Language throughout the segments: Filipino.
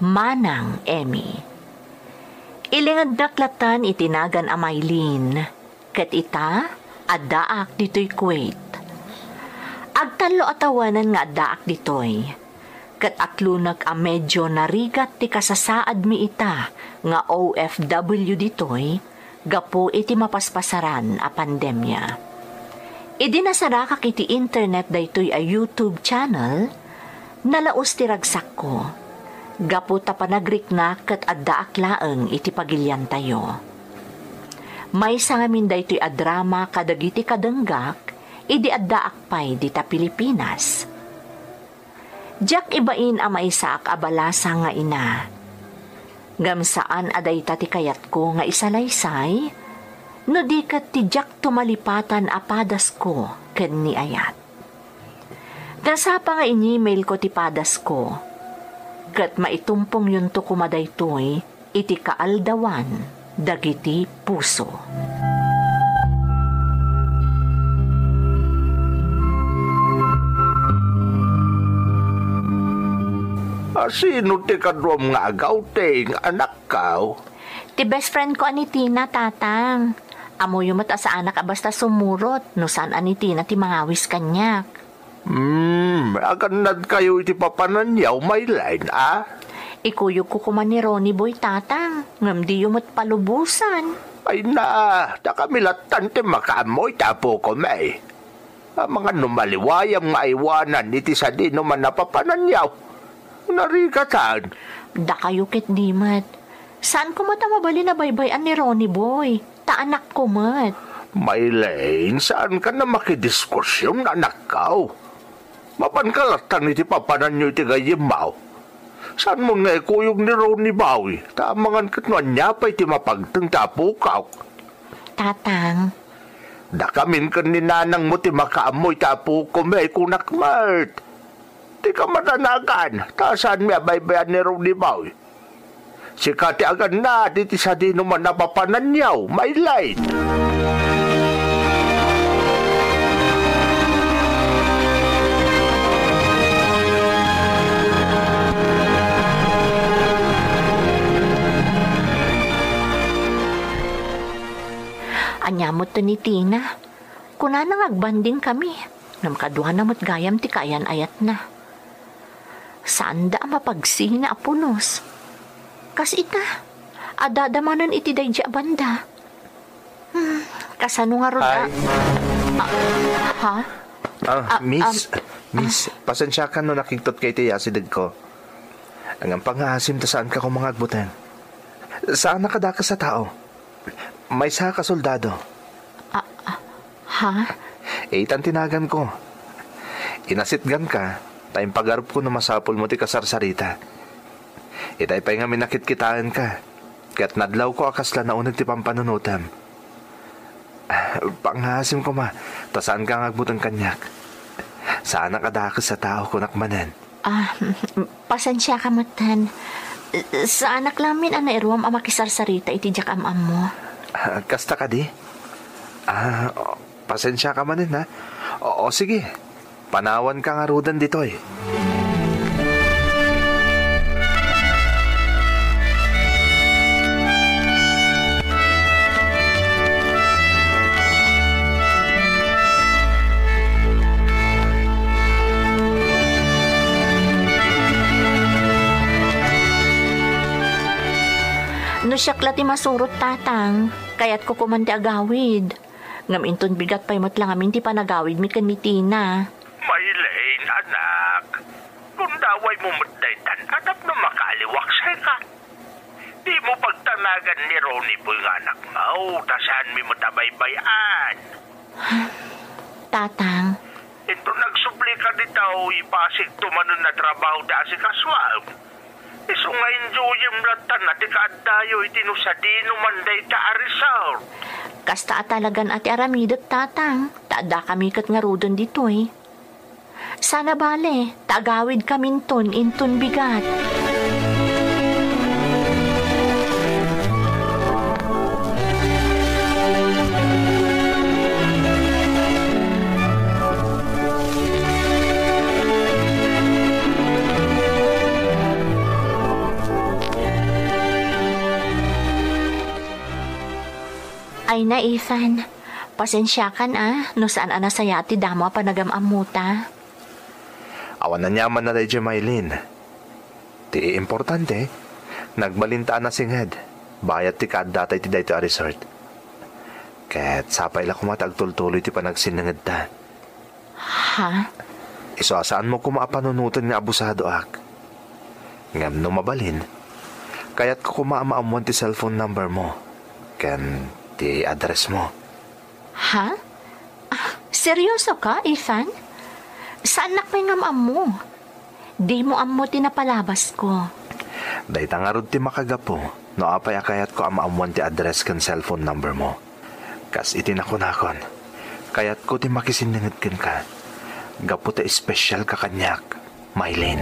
Manang Emmy. Ilingad naklatan itinagan a Maylin, ket ita, addaak dito'y Kuwait. Agtalo atawanan nga addaak dito'y, ket atlunag a medyo narigat ti kasasaad mi ita nga OFW dito'y, gapo iti mapaspasaran a pandemya. Idinasara iti internet daytoy a YouTube channel, nalaos ti ragsak ko. Gapu ta panagriknak ket addaak laeng iti pagilyan tayo. May sangamin daytoy a drama kadagiti kadenggak, idi addaak pay dita Pilipinas. Diak ibain a maisaak a balasa nga ina. Gamsaan aday ti kayat ko nga isalaysay, no di kat ti diak tumalipatan a padas ko ken ni ayat. Dasapa nga in-email ko ti padas ko, kat maitumpong yun to kumadaytoy, iti kaaldawan, dagiti puso. Sino ti kadrom nga agaw ting anak kaw? Ti best friend ko ani Tina, tatang. Amo yung mata sa anak basta sumurot, no saan ani Tina ti mangawis kanyak. Aganad kayo iti papananyaw may line, ah? Ikuyog ko kuman ni Ronnie Boy, tatang. Ngam di yung palubusan. Ay na, takamilatan ti makamoy tapo ko may. Mga numaliwayang maiwanan iti sa di naman napapananyaw. Narigatan. Da kayo kit dimat. Saan ko matamabali na baybayan ni Ronnie Boy? Taanak ko mat. May line, saan ka na makidiskursyon anak kaw? Mapankalatan iti papanan nyo iti gayimaw. Saan mo nga ikuyog ni Ronnie Boy? Tamangan katnuan niya pa iti mapagtang tapukaw. Tatang. Da kamin ka ni nanang mo ti makaamoy tapuko may kunakmart. Di ka matanagan. Saan may baybayan ni Ronnie Boy? Sikati agad na diti sa di naman napapanan niyaw. May line. Anyamot to ni Tina. Kuna nang agbanding kami. Namkaduhan namot gayam ti kayan ayat na. Saan da mapagsina apunos? Kas ita, adadamanan iti dayja banda. Kasano nga roda? Miss, pasensya ka no nakiktot kay ti yasideg ko. Ang pangasim ta saan ka kung mga agbutan. Saan nakadaka sa tao? May sa kasoldado. Ha? Itan tinagan ko. Inasitgan ka, tayong pag-arap ko na masapol mo ti kasarsarita. Itay pa'y nga minakit-kitaan ka. Kaya't nadlaw ko akasla na unag ti pampanunutam. Panghasim ko ma, tasaan ka ngagbutan kanyak. Saan nakadakas sa tao ko nakmanan? Pasensya ka matan. Sa anak lamin ang nairuam ang makisarsarita iti jak am mo. Kasta ka di? Pasensya ka manin ha. O sige, panawan ka nga rudan dito eh. No siyakla ti masurot, tatang, kaya't ko kumante agawid. Ngam inton bigat pa'y matlang amin ti panagawid mi kan ni Tina. Maylene, anak. Kung daway mo matdaytan, atap na makaliwaksay ka. Di mo pagtanagan ni Ronnie Boy nga anak mo, tasan mi matabaybayan. Tatang. Ito nagsubli ka dito, ipasig tumanon na trabaho da si Kaswal. Iso nga enjoyem latan na tikadayo itinusadino manday ta arisar. Kasta talagan ati aramidot, tatang. Taada kami kat nga rudon dito eh. Sana bale, tagawid kaminton inton bigat. Ay na, Ethan. Pasensya kan no saan anasaya ti damo panagamamuta. Awan na nyaman na dahi Maylin. Ti importante, nagbalintaan na singhed. Bayat ti kaaddatay ti dayto a resort. Ket sapay la kumatagtultuloy ti panagsinanged ta. Ha? Iso asaan mo kumaapanunutan nga abusado ak. Ngam no mabalin, kaya't ko kumaamaamuan ti cellphone number mo. Ken ti address mo. Ha? Seryoso ka, Ethan? Saan nakpay nga mo? Di mo ammo tinapalabas ko. Dahit ang arod ti makagapo, no apay akayat ko amaamuan ti address ken cellphone number mo. Kas itinakunakon, kaya't ko ti makisiningid ken ka. Gapo ti espesyal ka kanyak, Maylin.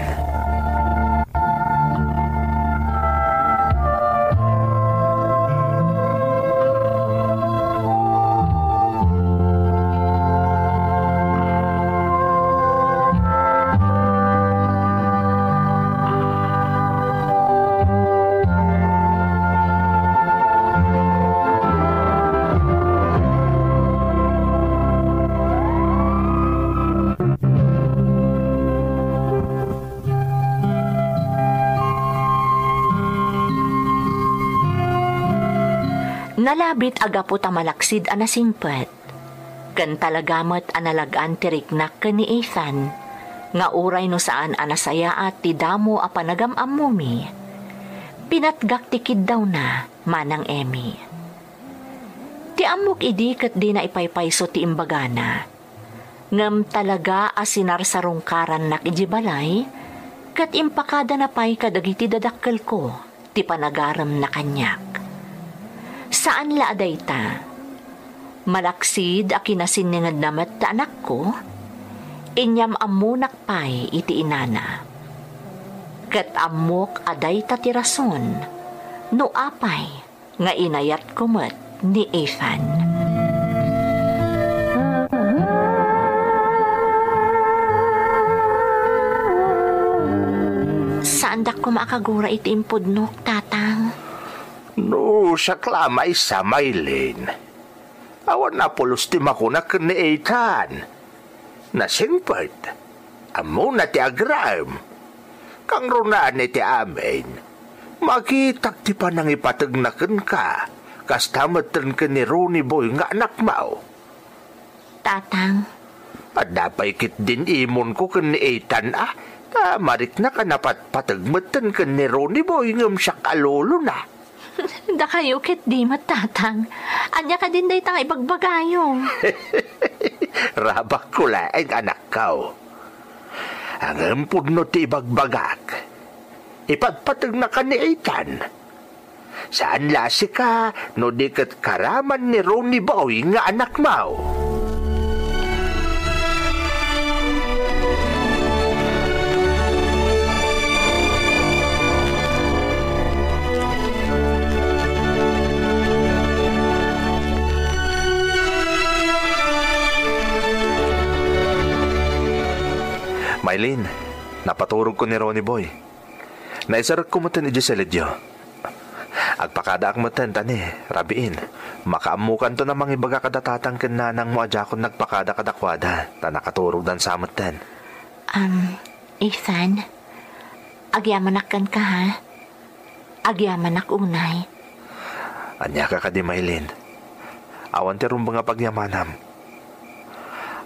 Nalabit agapo ta malaksid anasingpet. Kan talagamat analagaan tiriknak ka ni Ethan. Nga uray no saan anasaya at ti damo a panagamamumi. Pinatgak tikid daw na manang Emmy. Ti amok idi ket di na ipaypayso ti imbagana. Ngam talaga asinarsarungkaran nak ijibalay. Ket impakada na pay kadagiti dadakkel ko ti panagaram na kanyak. Saan la aday ta? Malaksid a kinasiningad namat ta anak ko, inyam amunak pay iti inana. Ket amok aday ta ti rason, no apay nga inayat ko met ni Ethan. Saan dak ko makagura iti impudnok, tatang? No, sa klamay sa Maylin. Awan na pulos ti makunak ni Ethan. Nasingpet. Amo na ti agram. Kang runaan ti amin. Makitak ti panang ipatagnakan ka. Kastamatan ka ni Ronnie Boy nga anak mo. Tatang? At dapay kit din imon ko kan ni Ethan marik na ka napat patagmatan ka ni Ronnie Boy ngam siya kalolo na. Da kayo kit di matatang. Anya ka din day tang ibagbagayong. Rabak ko laeng anak ko. Ang ampun no ti ibagbagak. Ipagpatag na ka ni Ethan. Saan lasi ka no di kat karaman ni Ronnie Boy nga anak mo? Maylin, napaturog ko ni Ronnie Boy. Naisarak ko matan iji sa ledyo. Agpakada ang matan tani, rabiin. Makaamukan to namang ibaga kadatatang kinanang mo adya kung nagpakada kadakwada. Ta nakaturog dan sa matan. Ethan, agyamanak ka ha? Agyamanak unay. Anya ka di Maylin. Awan ti rumba nga pagyamanam.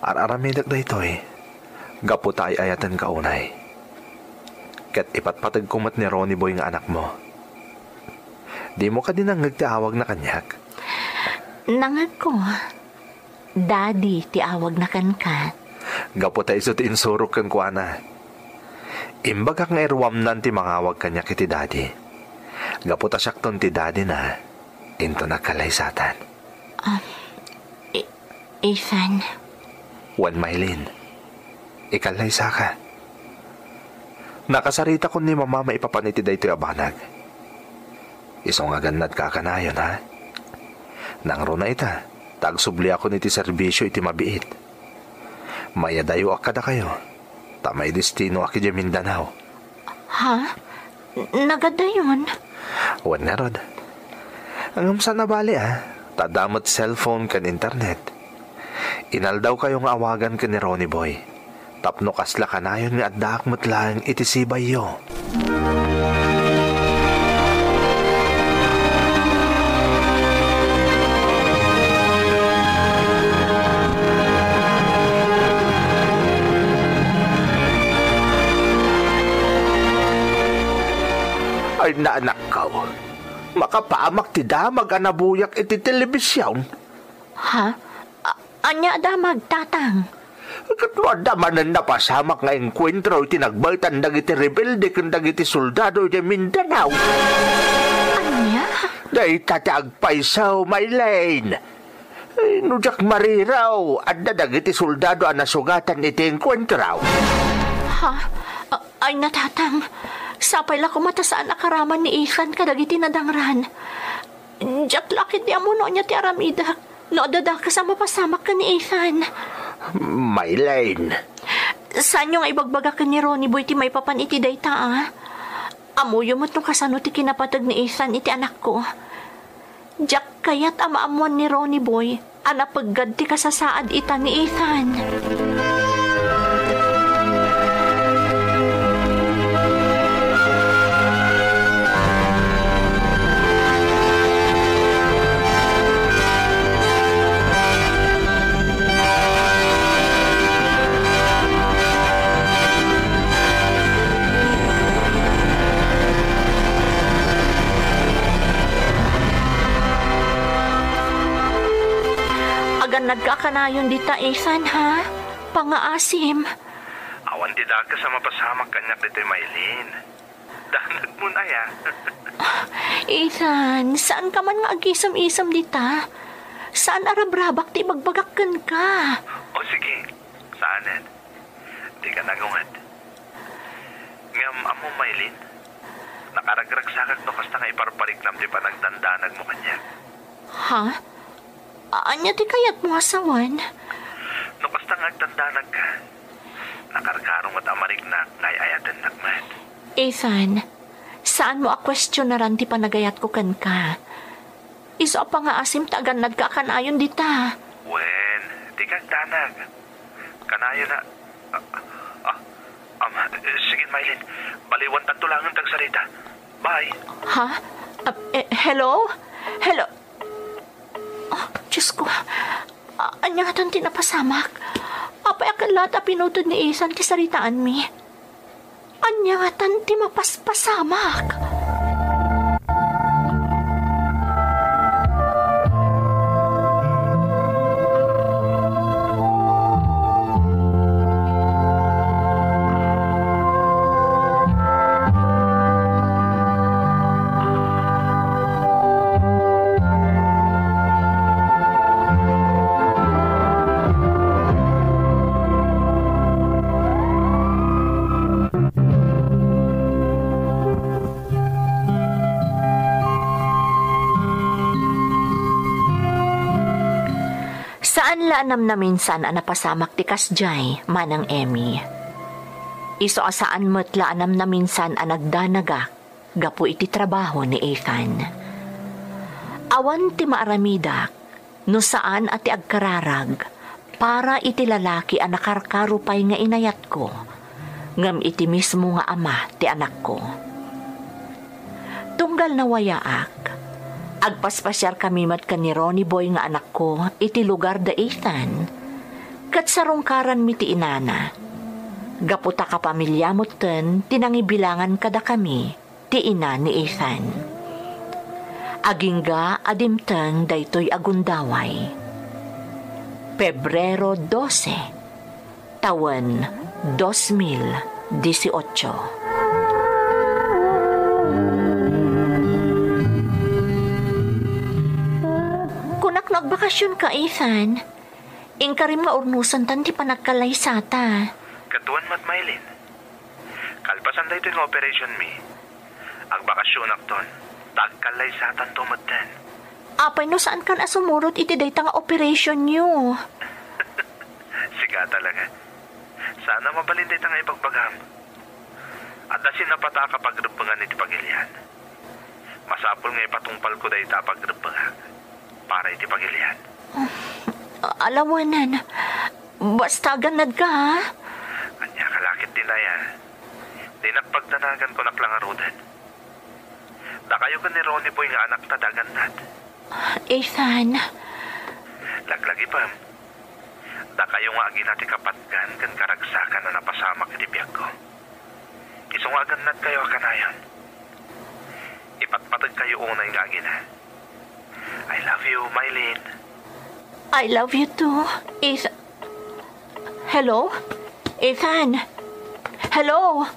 Araramidak da ito Gapo tayo ayatan ka unay. Kat ipatpatag kumat ni Ronnie Boy nga anak mo. Di mo ka din ang nagtiawag na kanyak? Nangag ko. Daddy, tiawag na kan ka. Gapo tayo sa tinsurok kang kuana. Imbag ang erwam nan ti mangawag kanyak iti daddy. Gapo ta syakton ti daddy na. Into nagkalaysatan. Ethan. Juan Maylin. Ikalaysa ka. Nakasarita ko ni mama maipapaniti da ito'y abanag. Isong aganad kakanayon ha. Nangro na ita, tagsubli ako niti serbisyo iti mabiit. Mayadayo akada kayo, tamay destino aki di Mindanao. Ha? Nagadayon? Wan na rod. Ang sa nabali Tadamot cellphone kan internet. Inaldaw kayong awagan ka ni Ronnie Boy. Tapno kasla kanayon nga addaak mo't lang itisibay yo. Ay naanak ka. Makapaamak ti damag anabuyak iti telebisyon. Ha? Anya damag, tatang? Katwa damanan napasamak nga enkwentro iti nagbaitan dagiti rebelde ken dagiti soldado iti Mindanao. Anya? Day tatiagpaisaw, Maylene. Nujak mariraw, adda dagiti soldado ang nasugatan iti enkwentro. Ha? Ay natatang, sapay la kumata saan akaraman ni Ethan kadagiti nadangran. Diyak lakit di amuno niya ti aramida. No, dada kasama pasamak ka ni Ethan. Maylene. Saan yung ibagbaga ka ni Ronnie Boy ti may papan iti dayta, ah? Amuyo mo't nung kasano ti kinapatag ni Ethan iti anak ko. Diyak kayat amaamuan ni Ronnie Boy, anapaggad ti kasasaad ita ni Ethan. Nagkakanayon dita, Ethan, ha? Pangaasim. Awan di ka sa mapasamak kanyak dito, Maylene. Danag mo na ya. Ethan, saan ka man nga agisam-isam dita? Saan arabrabak ti bagbagakan ka? O sige, saanan? Di ka nagungad. Ngam, amo, Maylene. Nakaragragsakag no kasta nga iparpariknam di pa nagdandanag mo kanya. Ha? Anya ti kayat mo asawan? No basta ngagdandanag ka. Nakarkarong at amarik na ngay ayatan nagmat. Ethan, saan mo a-question na ran ti panagayat ko kan ka? Iso pa nga asim tagan nagkakanayon dita. Wen, di kagdanag. Kanayon na... sige, Maylene. Baliwan tanto lang ang tagsalita. Bye. Ha? Hello? Hello? Oh, Diyos ko. Anya nga tanti napasamak. Apay akalat a pinutod ni Ethan kisaritaan mi. Anya nga tanti mapaspasamak. Saan laanam na minsan ang napasamak ti kasjay, manang Emmy. Iso asaan mo't laanam na minsan ang nagdanagak, gapu iti trabaho ni Ethan. Awan ti maaramidak, no saan ati agkararag, para iti lalaki ang nakarkarupay nga inayat ko, ngam iti mismo nga ama ti anak ko. Tunggal na wayaak, agpaspasyar kami mat ka ni Ronnie Boy nga anak ko iti lugar da Ethan. Kat sarungkaran mi ti inana. Gaputa ka pamilya mo ten, tinangibilangan kada kami, ti ina ni Ethan. Agingga adimteng daytoy agundaway. Pebrero 12, tawen 2018. Nagbakasyon ka, Ethan. Ingkarim nga urnusan tan ti panagkalaysata. Katuan mat, Maylene. Kalpasan da ito yung operation mi. Agbakasyon akton. Tagkalaysatan to maten. Apay no saan ka na sumurot iti dayta nga operation nyo? Siga talaga. Sana mabalin dayta nga ipagbagam. At dasin na pata kapag rupungan iti pagilian. Masapol nga ipatungpal ko dayta pag rupungan. para iti pagilian. Alawanan, basta ganad ka, ha? Anya kalakit din na yan. Di nagpagdanagan ko naklangarudan. Da kayo ka ni Ronnie Boy nga anak na dagandad. Ethan, Laglagi pa. Da kayo nga agi nati kapatgan kan karagsakan na napasamak iti biyag ko. Isungagan nat kayo akanayon. Ipatpatag kayo unay nga agi na. I love you, Mylene. I love you too, Ethan. Hello? Ethan? Hello?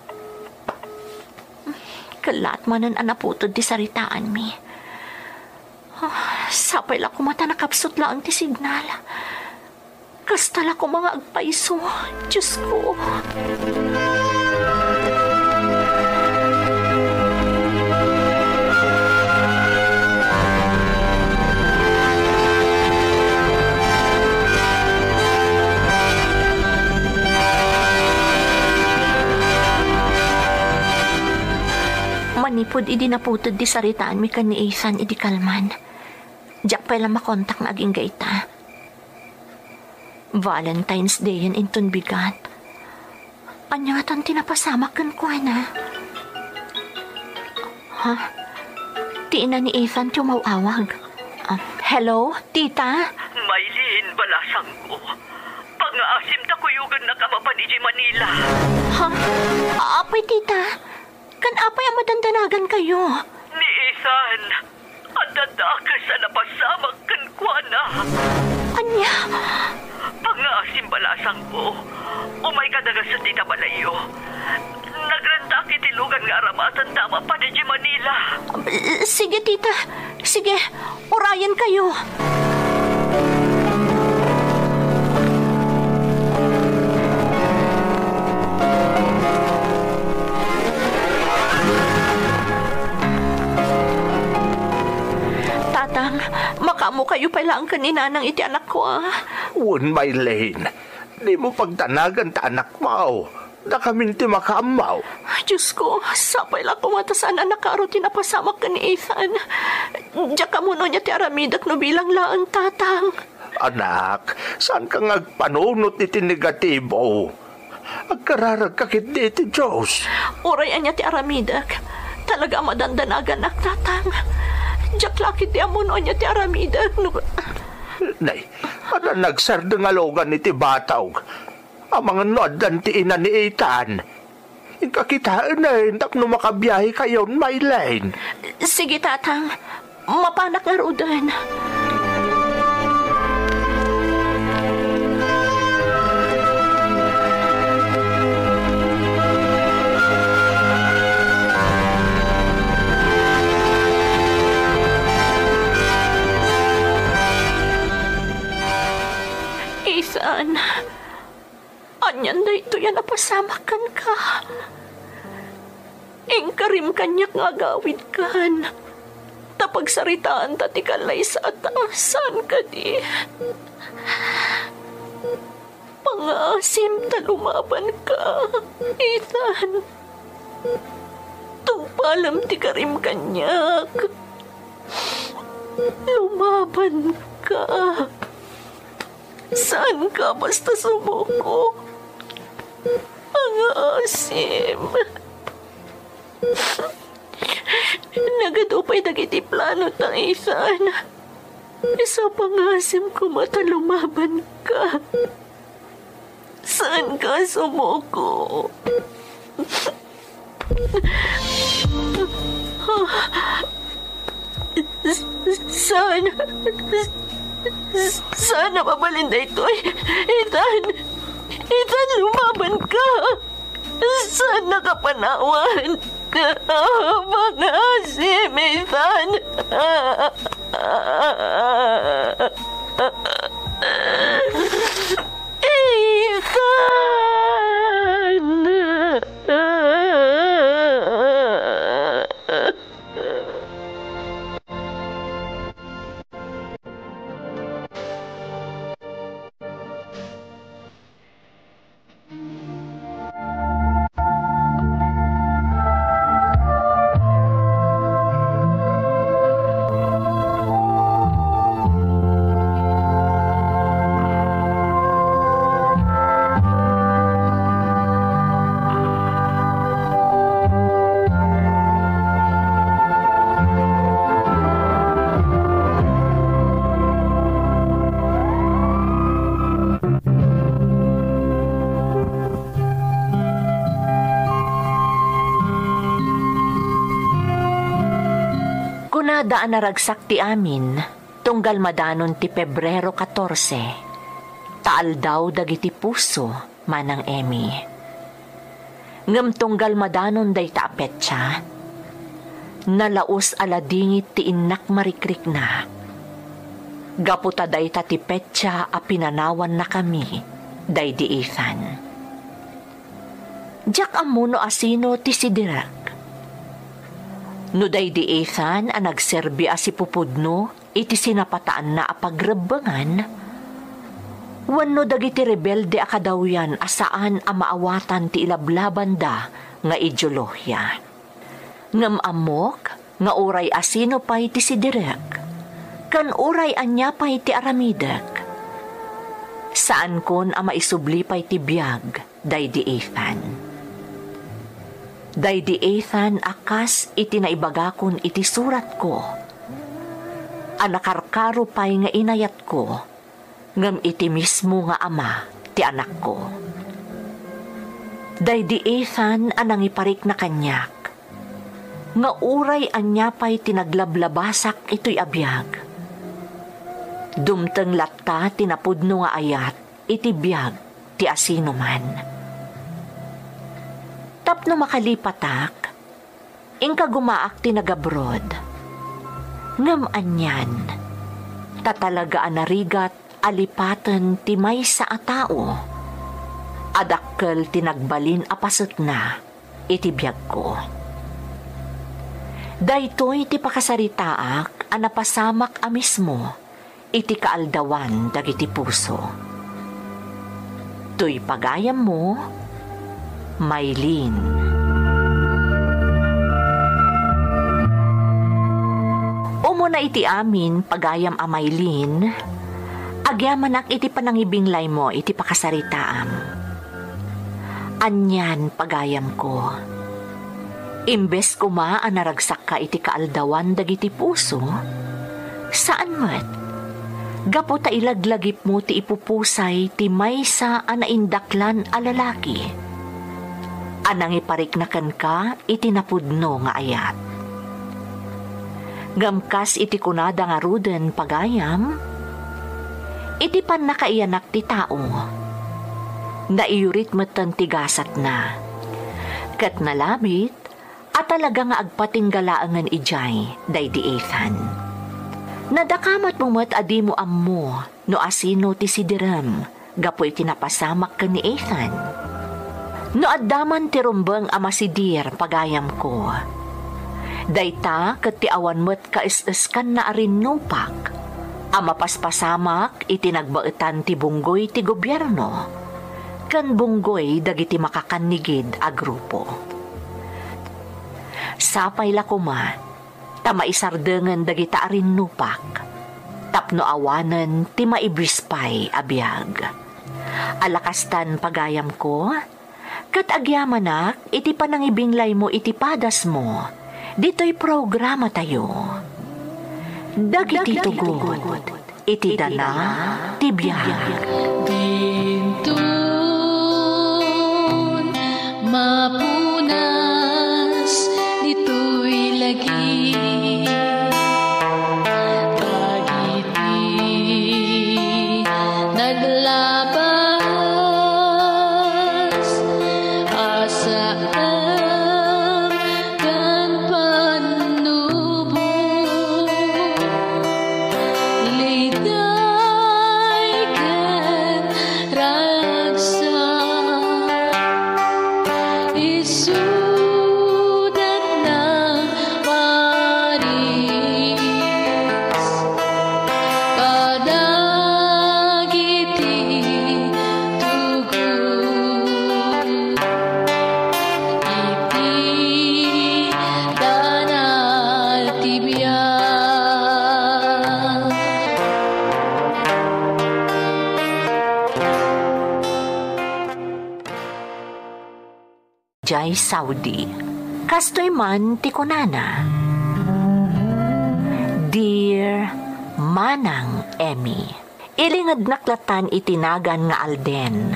Kalat manan anaputod di saritaan mi. Sapay la kumata nakapsot lang ti signal. Kastala ko mga agpaiso. Diyos ko. Manipod idi naputod di saritaan mi kan ni Ethan idi kalman. Diyak pa lang makontak na aging gaita. Valentine's Day yan inton bigat. Anya nga tan tinapasamak kan ko na. Ha? Ti ina ni Ethan tumawawag. Hello, tita? Mylene, balasang ko. Pangaasim ta kuyugan na kamapan iji Manila. Ha? Apay, tita? Kan apay ang madandanagan kayo? Ni Ethan, at dadakas sa napasamag kan kuana. Anya? Pangaasim balasang ko. Umay kadagas sa tita Balayo. Nagranta kitilugan nga aramatan tama pa iji Manila. Sige, tita. Sige, urayan kayo. Tatang, makamu kayo pala ang kanina ng iti anak ko, ah. Wan, Mylene. Di mo pagtanagan ta anak mo. Da kami ti makamaw. Diyos ko, sapay lang kumatasan na nakaro tinapasamak ka ni Ethan. Diyak ka muna niya ti aramidak no bilang laang tatang. Anak, saan ka ngagpanunot iti negatibo? Agkararag kakit di iti Diyos. Urayan niya ti aramidak. Talaga madandanagan ak tatang. Diyak lakit ti amuno niya ti aramidak. Nay, ano nagsardang alogan iti bataw? Ang mga nodan ti ina ni Ethan. Ikakitaan na hintak no makabiyahe kayo, Mylene. Sige, tatang. Mapanak nga rudan. Ethan, anyan na ito yan napasamakan ka. Engkarim kanyak nga gawid kan. Tapagsaritaan tatikalay sa ataasan ka di. Pangasim na lumaban ka, Ethan. Tumpalam ti karim kanyak. Lumaban ka. Saan ka basta sumuko? Pangasim. Nagadupay dagiti plano ta, Ethan. Isa pangasim ko matalumaban ka. Saan ka sumuko? Sana mabalinda ito. Ethan! Ethan, lumaban ka! Sana kapanawan! Pangasim, Ethan! Daan naragsak ti amin, tunggal madanon ti Pebrero 14. Taal daw dagiti puso, manang Emmy. Ngem tunggal madanon day ta petsa, nalaos aladingit ti innak marikrik na. Gaputa day ta ti petsa a pinanawan na kami, day di Ethan. Diyak amuno asino ti si Direk. No day di Ethan a nagserbi a si pupudno, iti sinapataan na apagrebangan, wenno dagiti rebelde a kadawyan asaan a maawatan ti ilablaban da nga ideolohiya. Ngem amok nga uray asino pay ti si Direk, kan uray anya pay ti aramidek. Saan kon a maisubli pay ti biyag, day di Ethan. Day di Ethan akas iti naibagakon iti surat ko. Anakarkaro pay nga inayat ko, ngem iti mismo nga ama ti anak ko. Day di Ethan anang iparik na kanyak, nga uray anya pay tinaglablabasak ito'y abiyag. Dumteng latta tinapudno nga ayat iti biyag ti asino man. Tapno makalipatak, ingka gumaak ti nagabrod. Ngem anyan, tatalagaan narigat alipatan ti maysa a tao, adakkel tinagbalin apasot na iti biyag ko. Daytoy ti pakasaritaak a napasamak a mismo iti kaaldawan dagiti puso. Tuy pagayam mo, Maylin. Umuna iti amin pagayam a Maylin, agyamanak iti panangibinglay mo iti pakasaritaam. Anyan pagayam ko. Imbes kuma a naragsak ka iti kaaldawan dagiti puso, saan met? Gapo ta ilaglagip mo ti ipupusay ti maysa a naindaklan a lalaki. Anang ipariknakan ka iti napudno nga ayat. Gamkas iti kunada nga ruden pagayam, iti pan nakaiyanak ti tao. Naiyurit metan tigasat na. Kat nalabit, at talaga nga agpatinggalaangan ijay, day di Ethan. Nadakamat mo met adi mo ammo, no asino ti si Direm, gapo iti napasamak ka ni Ethan. No addaman ti rumbeng ama si Dir pagayam ko. Dayta ket ti awan met kaiseskan na arin nupak. Ama paspasamak iti nagbaetan ti bunggoy ti gobyerno. Kan bunggoy dagiti makakanigid a grupo. Sapay la kuma, ta maisardengen dagita arin nupak. Tapno awanen ti maibrispay a biag. Alakastan pagayam ko, kat agyamanak, iti panangibinglay mo iti padas mo, dito'y programa tayo. Dagiti tugod, iti dana, ti biyag. Dintun, mapunas, dito'y lagi. Dagiti, naglabas, Jay Saudi. Kastoy man ti kunana. Dear Manang Emmy, ilingad naklatan itinagan nga alden.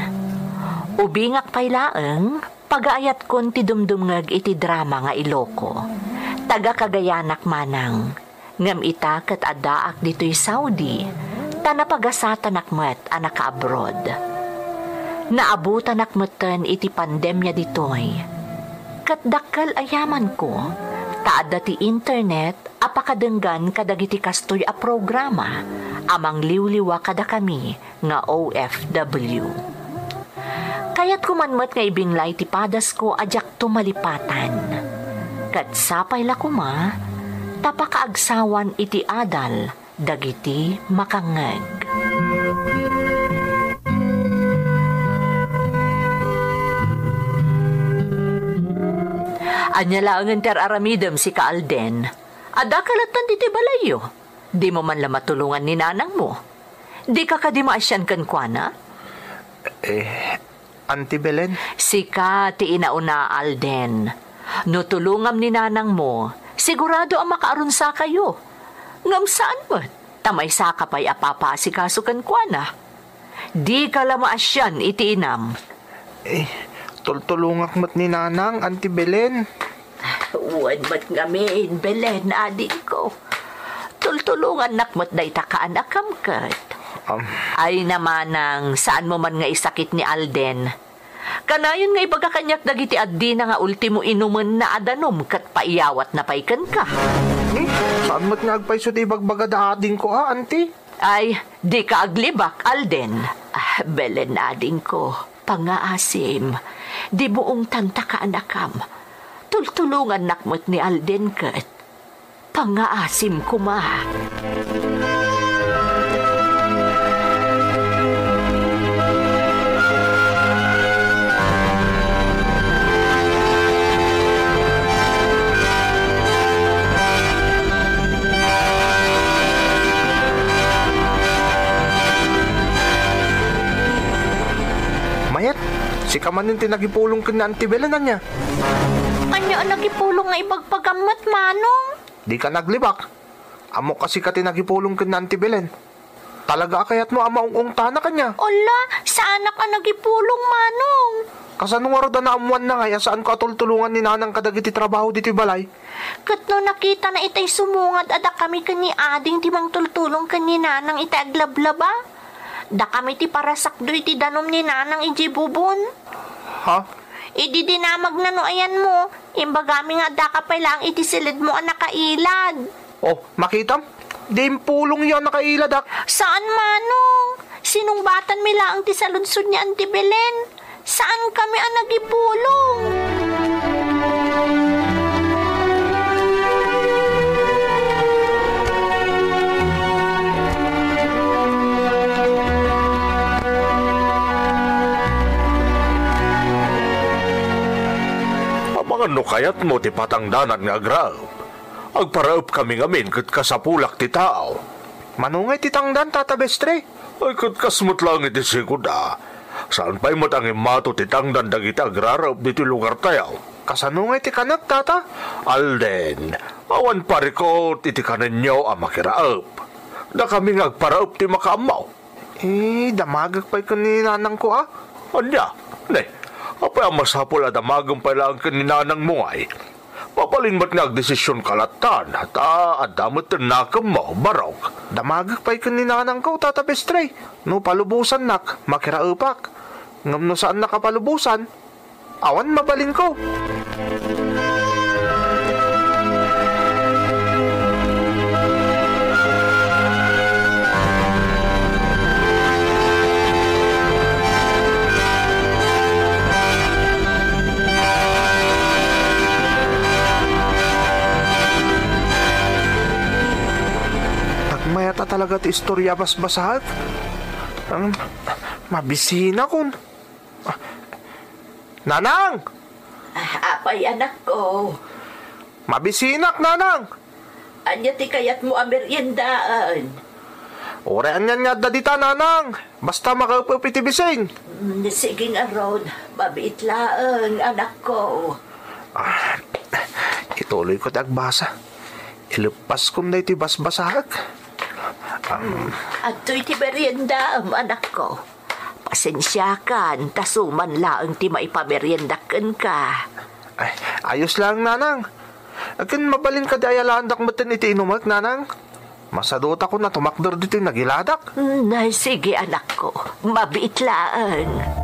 Ubingak paylaeng, pag-aayat kon ti dumdumngag iti drama nga Iloko. Taga Kagayanak manang, Ngam ita kat adaak dito'y Saudi, tanapagasatan akmet anak abroad. Naabutan akmeten iti pandemya ditoy. Kat dakkel ayaman ko, taada ti internet apakadenggan kadagiti kastoy a programa, amang liwliwa kada kami nga OFW. Kaya't kumanmet nga ibinlay ti padas ko ajak tumalipatan. Kat sapay la kuma, tapakaagsawan iti adal, dagiti makangeg. Anya lang ang aramidem si Kaalden. Ada kalatan diti balayo. Di mo man la matulungan ni nanang mo. Di ka di maasyan kan kuana? Auntie Belen? Sika ti inauna Alden. No tulungam ni nanang mo, sigurado ang makaaron sa kayo. Ngam saan mo? Tamay sa kapay apapa si kasukan kuana. Di ka la maasyan iti inam. Tultulungak mat ni nanang, Auntie Belen. Uwan mat ngamin, Belen, adik ko. Tultulungan nakmat na itakaan akamkat. Ay naman ang saan mo man nga isakit ni Alden. Kanayon nga ibaga kanyak dagiti addi na nga ultimo inuman na adanom kat paiyawat na paikan ka. Saan mat nga agpaiso di bagbaga ading ko auntie? Ay, di ka aglibak, Alden. Belen ading ko, pangaasim. Di buong tanta ka anakam. Tultulungan nakmat ni Alden kat. Pangaasim kuma. Mayat, si kamanin tinagipulong ka na Auntie Belen na niya. Anya ang nagipulong nga ibagpagamat, manong? Di ka naglibak. Amo kasi ka tinagipulong ka na Auntie Belen. Talaga kayat mo amaung-ung tana kanya. Ola, saan ka nagipulong, manong? Kasanong araw na amuan na nga, saan ka tultulungan ni nanang kadagiti trabaho dito balay? Kat no nakita na itay sumungad, ada kami kani ading timang tultulong kani nanang itay aglablaba. Da kami ti parasakdo iti danom ni nanang ijibubon. Ha? Idi dinamag na no ayan mo. Imbagami nga da ka pa lang iti silid mo ang nakailad. Oh, makitam? Di impulong yan nakailad ak. Saan, manong? Sinong batan mi lang ti saludsod ni Auntie Belen? Saan kami ang nagipulong? Ano kayat mo ti patangdanan nga agraw? Agparaop kami ngamin kat kasapulak ti tao. Manungay ti tangdan, Tata Bestre. Ay kat kasmut lang iti sikuda. Saan pa'y matang imato ti tangdan dagiti agraraop diti lugar tayaw? Kasanungay ti kanak, Tata? Alden, awan pari ko iti kanenyo ang makiraop. Da kami nga agparaop ti makaamaw. Damagag pa'y kaninanang ko Anya, ne? Apay ang masapol at amagang pala ang kaninanang mo ay. Papalin ba't nga agdesisyon kalatan at adamot tinakam mo, barok. Damagag pa'y kaninanang ko, Tata Bestre. No palubusan nak, makiraupak. Ngam no saan nakapalubusan, awan mabalin ko. Mayata talaga ti istorya basbasahat. Mabisina kun. Nanang! Apay anak ko. Mabisinak, Nanang! Anya ti kayat mo ang meriendaan. Orean yan nga dadita, Nanang. Basta makaupit ti bising. Sige nga, Rod. Mabitlaan, anak ko. Ituloy ko ti agbasa. Ilupas kong na iti basbasahat. At iti merienda, anak ko. Pasensyakan, tasuman laang ti maipameriendakan ka. Ayos lang, Nanang. Akin mabalin ka di ayalandak mo iti inumak, nanang. Masadot ako na tumakder dito yung nagiladak. Nay, sige anak ko. Mabiitlaan.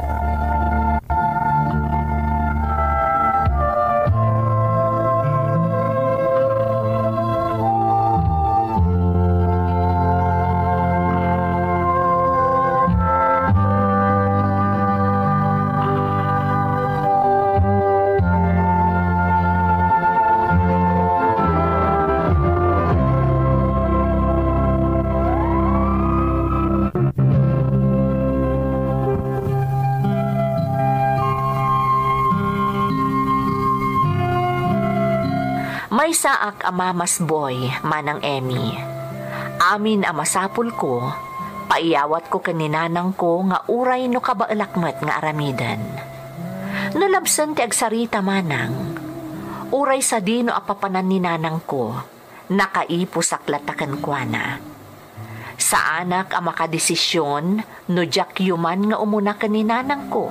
May saak amamas boy, manang Emmy. Amin amasapul ko, paiyawat ko kaninanang ko nga uray no kabaelakmet nga aramidan. Nalabsan ti agsarita manang, uray sa dino apapanan ni nanang ko, nakaipo saklatakan kwa na. Sa anak ang makadesisyon, no jak yuman nga umuna kaninanang ko.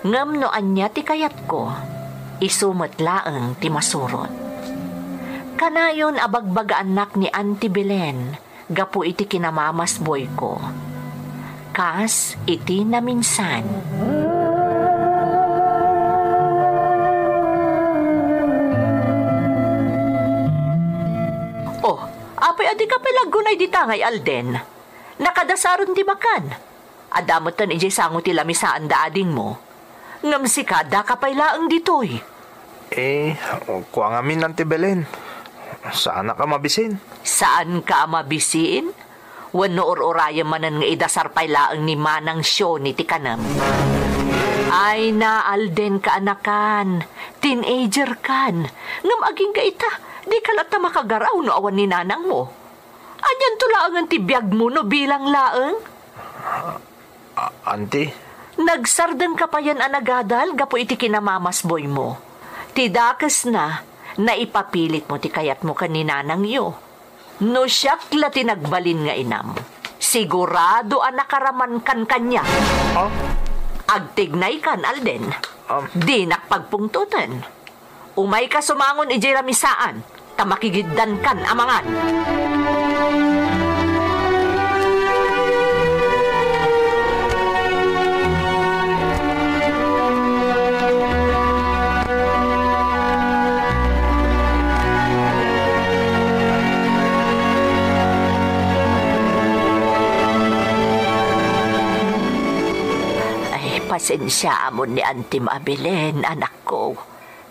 Ngam no anya ti kayat ko, isumot laeng ti masurot. Kanayon abagbaga anak ni Auntie Belen, gapu iti kinamamas boy ko. Kas iti na minsan. Oh, apay adi ka palagunay di tangay Alden. Nakadasaron di bakan. Adamotan iji sango ti lamisaan da ading mo. Ngam si kada kapaylaang ditoy. Kuha ngamin Auntie Belen. Saan ka mabisin? Saan ka mabisin? Wano or-oraya manan nga idasar paylaang ni manang siyo ni ti kanam. Ay na Alden ka anakan. Teenager kan. Ngam aging ka ita. Di ka lata makagaraw no awan ni nanang mo. Anyan to laang ang tibiyag mo no bilang laang? Auntie? Nagsardan ka pa yan anagadal gapo iti kinamamas boy mo. Tidakas na ipapilit mo ti kayat mo kaninanang iyo. No siyak la tinagbalin nga inam. Sigurado nakaraman kan kanya. Huh? Agtignay kan Alden. Di nakpagpungtutan. Umay ka sumangon iji ramisaan. Tamakigiddan kan amangan. Pasensya mo ni Auntie Mabelen, anak ko.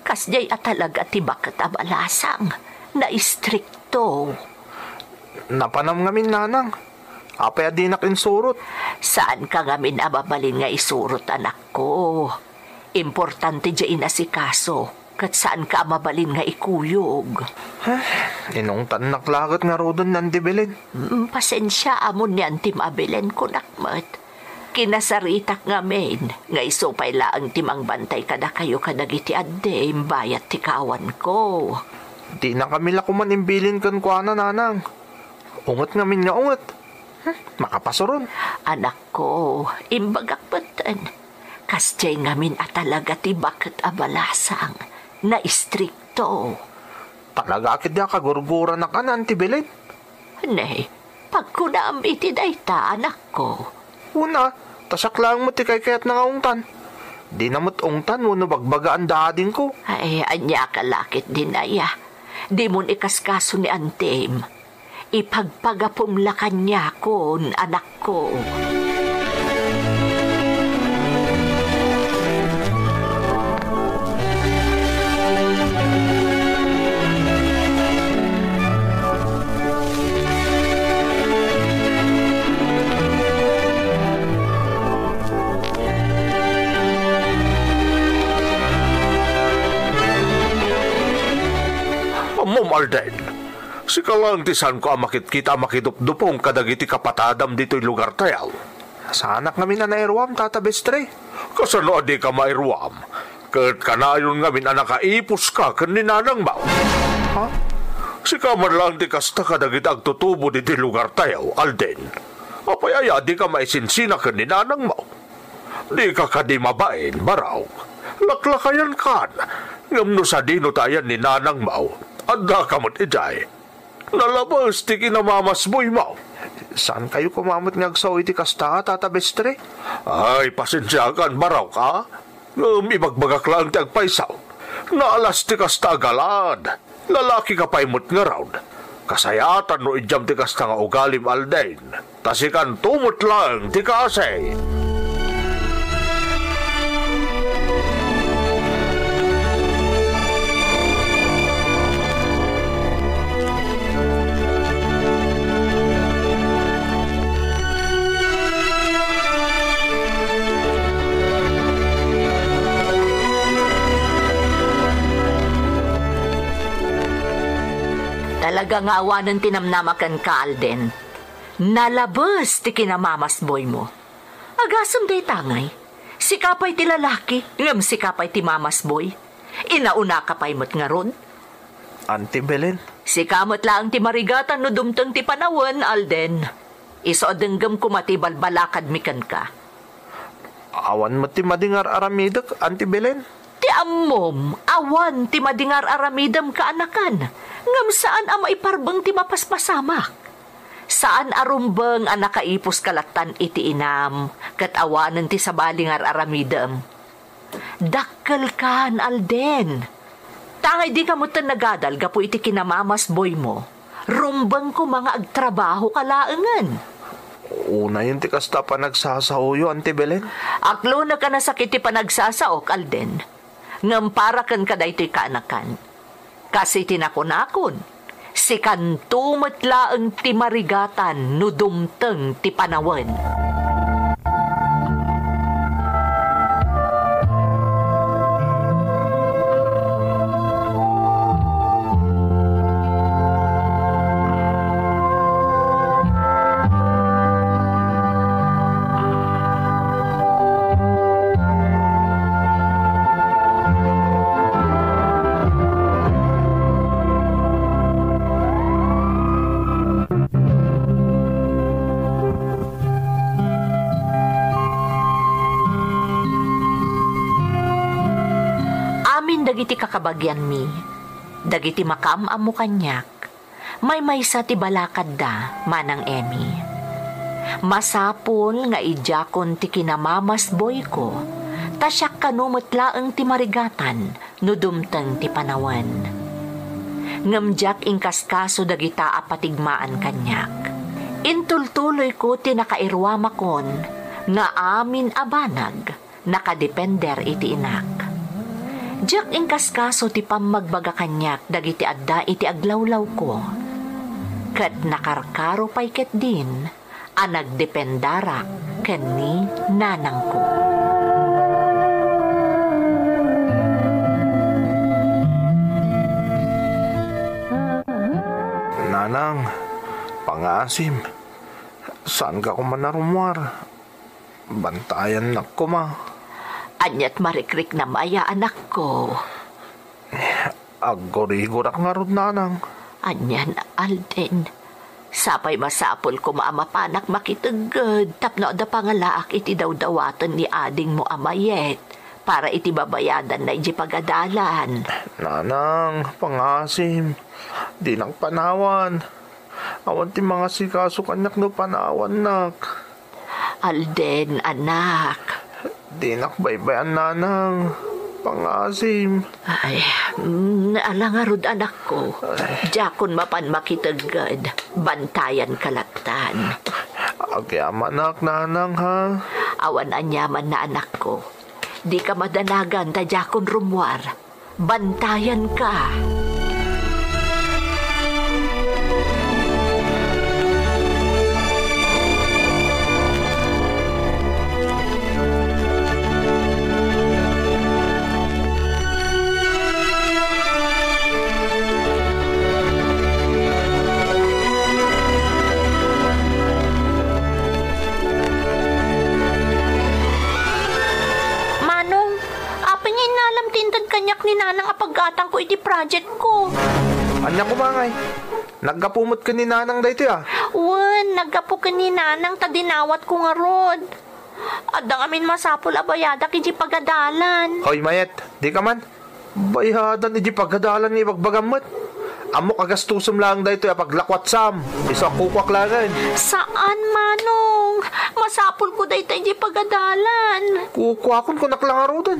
Kasjay talaga tibak at abalasang na istrikto. Napanam ngamin nanang. Apay adinak insurot. Saan ka ngamin ababalin nga isurot, anak ko? Importante dyan inasikaso. Kat saan ka mabalin nga ikuyog? Inong naklagat nga rodon Auntie Belen. Pasensya mo ni Auntie Mabelen ko nakmat. Kinasaritak nga men, nga isupay laang timang bantay kada kayo kadagiti adde, imbayat ti kawan ko. Di na kami lakuman imbilin kan kwa na nanang. Ungot nga min nga ungot. Makapasuron. Anak ko, imbagak batan. Kasjay nga min atalaga ti bakit abalasang, na istrikto. Talaga akit niya kagurgura na ka na Auntie Belen? Nay, pagkunaam iti dayta, anak ko. Una, tasak lang mo ti kayat na nga ungtan. Di na mo't ungtan, wano bagbagaan dading ko. Ay, anya kalakit din aya. Di mo ikaskaso ni Antem. Ipagpagapumla kanya kon, anak ko. Mom Alden, si kalang tisan ko amakit kita makidupdupong kadagiti kapatadam dito'y lugar tayaw. Sa anak ngamin na nairwam, Tata Bestre. Kasano adi ka mairwam? Kat kanayon ngamin nakaipos ka kaninanang ba? Ha? Si kamar lang di kasta kadagiti agtutubo dito'y lugar tayaw, Alden. Apayaya di ka maisinsina kaninanang mo. Di ka kadi mabain, baraw. Laklakayan kan. Ngam no sa dino tayan ni Nanang Mau, adda kamot ijay. Nalabas ti kinamamasboy Mau. Saan kayo kumamot ngagsaw iti kasta, Tata Bestre? Ay, pasensyakan, baraw ka? Ngam ibagbagak lang ti agpaisaw. Naalas ti kasta galad. Lalaki ka paimot nga raw. Kasayatan no ijam ti kasta nga ugalim aldain. Tasikan tumot lang ti kaasay. Talaga nga awanan tinamnamakan ka, Alden. Nalabas ti kinamamasboy mo. Agasam day tangay. Sikapay ti lalaki, ngam sikapay ti mamasboy. Inauna ka pa'y mo't nga ron. Auntie Belen? Sikamot lang ti marigatan no dumtang ti panawan, Alden. Isodenggam kumati balbalakad mikan ka. Awan mo ti madingar aramidak, Auntie Belen? Ti ammom, awan ti madingar aramidam ka anakan. Ngam saan ang maiparbang ti mapaspasamak? Saan arumbang ang nakaipos kalatan iti inam, kat awanan ti sabalingar aramidam? Dakkel kan, Alden. Tangay di ka mo tan nagadal, gapu iti kinamamasboy mo. Rumbang ko mga agtrabaho kalaangan. Una yun ti kasta pa nagsasaoyo, Auntie Belen? Aklo na ka nasakit ti panagsasaok, Alden. Ngam para kan ka daytoy kaanakan. Kasi tinakon-akon, si kantumot laang ti marigatan no dumteng ti panawan. Dagiti kakabagyan mi, dagiti makaamam mo kanyak, may maysa ti balakad da, manang Emi. Masapol nga ijakon ti kinamamasboy ko, tasyak kanumutlaang ti marigatan, no dumteng ti panawan. Ngamjak ingkaskaso dagita apatigmaan kanyak. Intultuloy ko ti nakairwamakon, nga amin abanag, nakadepender iti inak. Diyak ingkaskaso ti pamagbaga kanyak dagiti adda iti aglawlaw ko. Kat nakarkaro pay ket din, anagdependara ken ni nanang ko. Nanang, pangasim, saan ka kumanarumwar? Bantayan na ko, ma. Anyat marikrik na maya, anak ko. Agorigurak nga ron, nanang. Anyan, Alden. Sapay masapol ko maamapanak makitagad. Tapno da pangalaak iti dawdawatan ni ading mo amayet. Para iti babayadan na iti pagadalan. Nanang, pangasim. Di nang panawan. Awan ti mga sikaso kanyak no panawan, nak. Alden, anak. Di nakbaybayan, nanang. Pangasim. Ay, alangarod anak ko. Jakon mapan makitagad. Bantayan kalatan. Agyaman, nak, nanang, ha? Awan anyaman na anak ko. Di ka madanagan ta jakon rumwar. Bantayan ka. Kanyak ni nanang apaggatang ko iti project ko. Anya ko mangay. Nagkapumot ka ni nanang dayto ya. Wan, nagkapo ka ni nanang tadinawat ko nga rod. Adang amin masapol abayada kiji pagadalan. Hoy mayet, di ka man. Bayadan iti pagkadalan ni pagbagamot. Amok agastusom lang dahito ya paglakwat sam. Iso ang kukwak langan. Saan, Manong? Masapul ko dahi tayo pagadalan. Kukwakon ko naklangaro doon.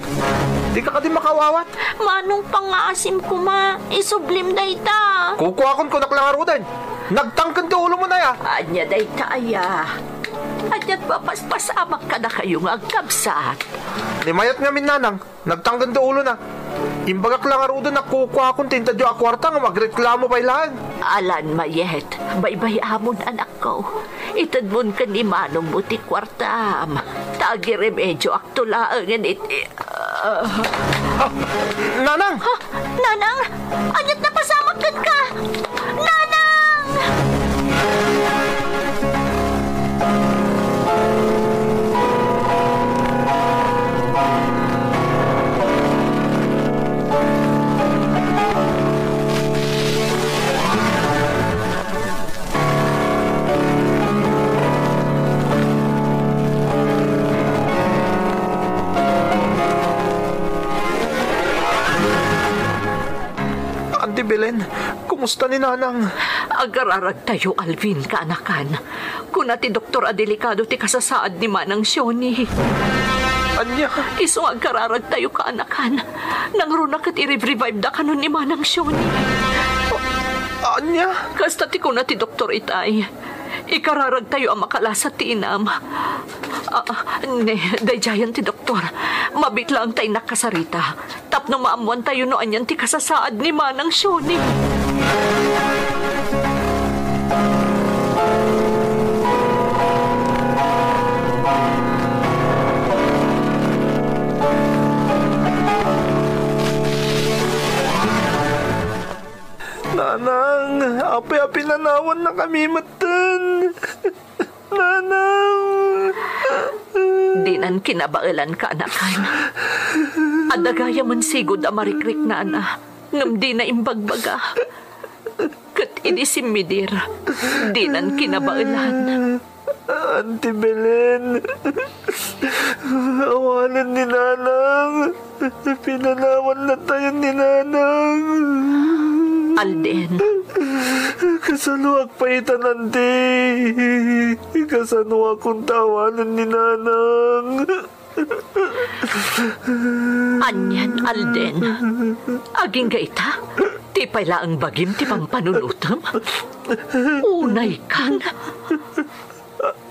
Di ka din makawawat. Manong pangasim ko ma. Isublim dahi ta. Kukwakon ko naklangaro doon. Nagtangkan ti ulo mo na ya. Anya dahi ta aya. Anya't papaspasamak ka na kayo nga agkabsat. Ni mayat nga minanang. Nagtangkan ti ulo na. Imbagak lang aro doon na kukwakon tinta dyo akwarta nga magreklamo pa ilan. Alan mayet. Baybay amon anak ko. Itad mo ka ni Manong buti kwartam. Tagi remedyo aktulaangan iti. Nanang! Ha? Nanang? Anyat na pasamakan ka? Nanang! Auntie Belen, kumusta ni Nanang? Agararag tayo, Alvin, kaanakan. Kung ti Doktor Adelikado ti kasasaad ni Manang Sioni. Anya? Iso agararag tayo, kaanakan. Nang runak at i-revive da kanon ni Manang Sioni. Anya? Kasta ti ko na ti Doktor Itay. Ikararag tayo ang makalasat ti inam. Dayjayan ti Doktor. Mabitla ang tayo nakasarita. Tapno maamuan tayo no anyan ti kasasaad ni Manang Sioni. Nanang, api-api nanawan na kami matan. Nanang. Dinan kinabailan ka, anakan. Adagaya man sigod amarikrik na ana. Ngam di na imbagbaga. Kat idisimidir. Dinan kinabailan. Auntie Belen, awanan ni Nanang. Pinanawan na tayo ni Nanang. Alden. Kasaluwag pa itan, Auntie. Kasaluwag kong tawanan ni Nanang. Anyan, Alden. Aging gaita. Ti pala ang bagim ti pang panunutam. Unay kan.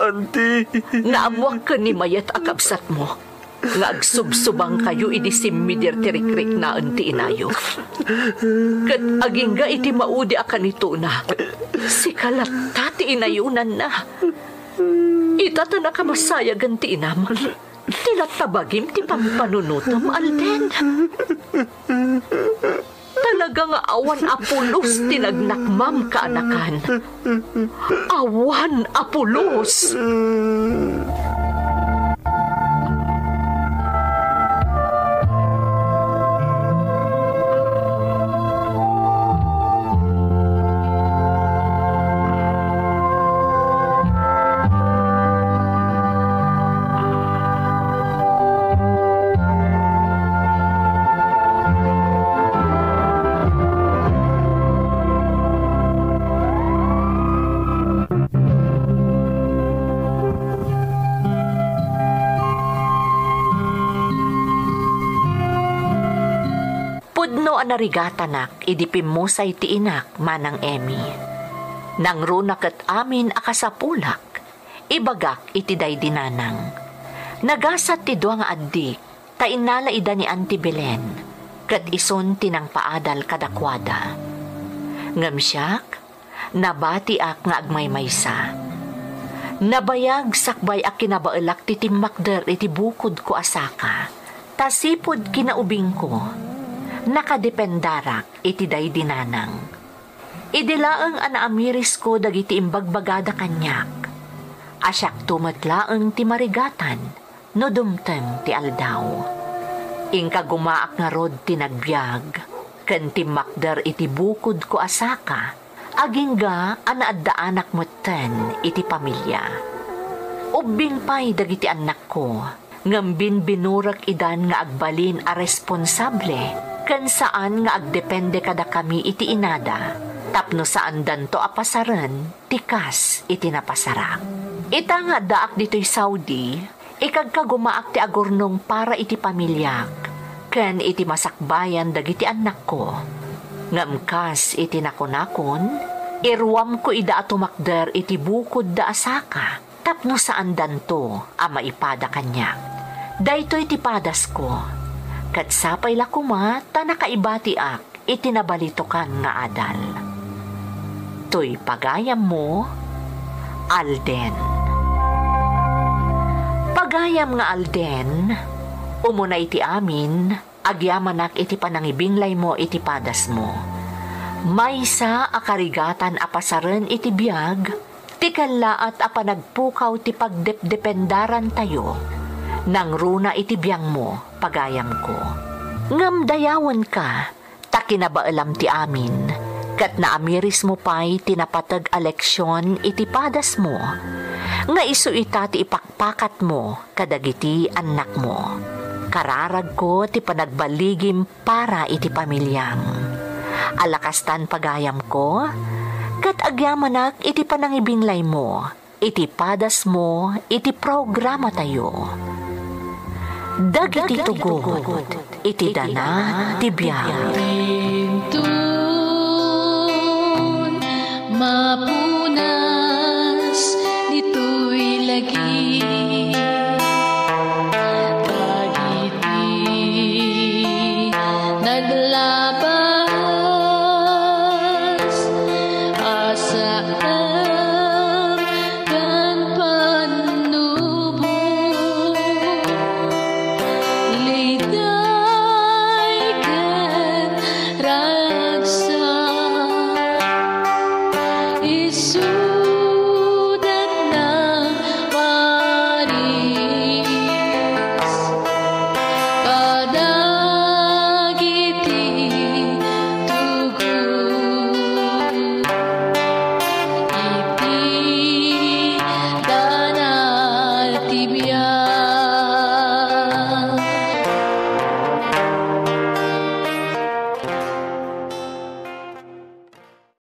Auntie. Naamuak ka ni mayat akabsat mo. Ngagsubsubang kayo idisimidir tirikrik na anti inayo. Kat aging ga iti maudi akan ito na. Si kalata ti inayunan na. Itata na kamasaya ganti inam. Tinatabagim ti pampanunutam, Alden. Talaga nga awan apulos tinagnakmam kaanakan. Awan apulos. Pudno anarigatanak, idipimusay ti inak, Manang Emmy. Nang runak at amin akasapulak, ibagak iti day dinanang. Nagasat ti duwa nga addik, ta inala ida ni Auntie Belen, kat ison tinang paadal kadakwada. Ngam siyak, nabati ak nga agmaymaysa. Nabayag sakbay ak kinabaelak ti timmakder iti bukod ko asaka, tasipod kinaubing ko, nakadependarak iti day dinanang. Idilaang anaamiris ko dagiti imbagbagada kanyak. Asyak tumatlaang ti marigatan, no dumteng ti aldaw. Ingka gumaak nga rod ti nagbiag, ken ti makder iti bukod ko asaka, agingga anaadaanak moten iti pamilya. Ubing pay dagiti anak ko, ngambin binurak idan nga agbalin a responsable, Kan saan nga agdepende kada kami iti inada, tapno saan danto apasaran, tikas iti napasarak. Ita nga daak dito'y Saudi, ikagkagumaak ti agurnong para iti pamilyak, ken iti masakbayan dagiti anak ko. Ngamkas iti nakonakon, irwam ko ida atumakder iti bukod da asaka, tapno saan danto a maipada kanyak. Dayto iti padas ko, kat sapay lakuma ta nakaibati ak iti nabalitokan nga adal. To'y pagayam mo, Alden. Pagayam nga Alden, umuna iti amin, agyamanak iti panangibinglay mo iti padas mo. Maysa akarigatan apasaran iti biyag, ti kallaat apanagpukaw ti pagdepdependaran tayo, nang runa iti biyang mo, pagayam ko. Ngam dayawan ka, takinabaalam ti amin, kat naamiris mo pa'y tinapatag aleksyon iti padas mo, nga isu ita ti ipakpakat mo kadagiti anak mo. Kararag ko ti panagbaligim para iti pamilyam. Alakastan pagayam ko, kat agyamanak iti panangibinglay mo, iti padas mo, iti programa tayo. Dagiti tugod, iti dana ti biyahe.